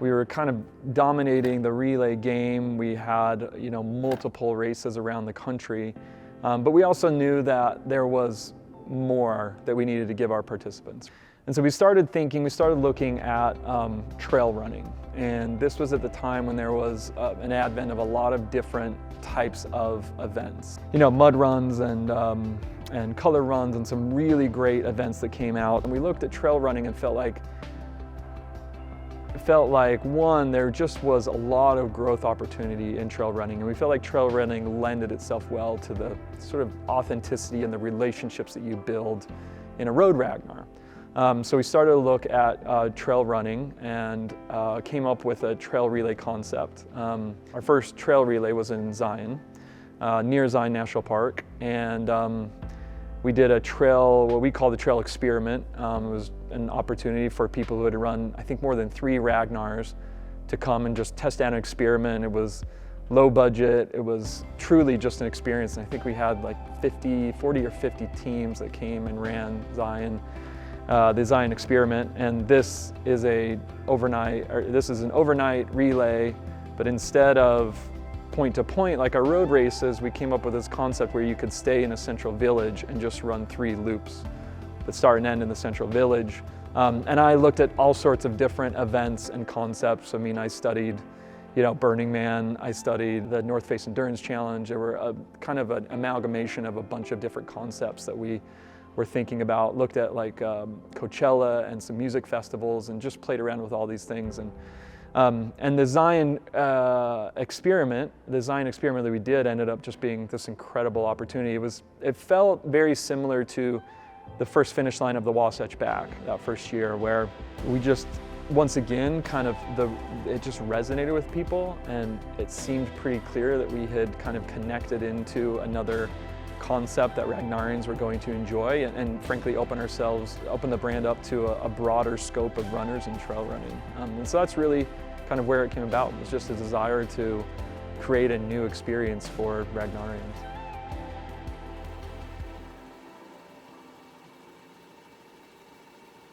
We were kind of dominating the relay game. We had, multiple races around the country, but we also knew that there was more that we needed to give our participants. And so we started looking at trail running. And this was at the time when there was an advent of a lot of different types of events. Mud runs and color runs and some really great events that came out. And we looked at trail running and felt like one, there just was a lot of growth opportunity in trail running, and we felt like trail running lended itself well to the sort of authenticity and the relationships that you build in a road Ragnar. So we started to look at trail running and came up with a trail relay concept. Our first trail relay was in Zion, near Zion National Park, and we did a trail, what we call the trail experiment. It was an opportunity for people who had run, I think, more than 3 Ragnars to come and just test out an experiment. It was low budget. It was truly just an experience. And I think we had like 40 or 50 teams that came and ran the Zion experiment. And this is an overnight relay, but instead of point to point like our road races, we came up with this concept where you could stay in a central village and just run 3 loops that start and end in the central village. And I looked at all sorts of different events and concepts. I mean, I studied, Burning Man. I studied the North Face Endurance Challenge. There were kind of an amalgamation of a bunch of different concepts that we were thinking about. Looked at like Coachella and some music festivals and just played around with all these things. And the Zion experiment that we did ended up just being this incredible opportunity. It felt very similar to the first finish line of the Wasatch Back that first year, where we just, once again, it just resonated with people, and it seemed pretty clear that we had kind of connected into another concept that Ragnarians were going to enjoy, and frankly open the brand up to a broader scope of runners and trail running. And so that's really kind of where it came about. It was just a desire to create a new experience for Ragnarians.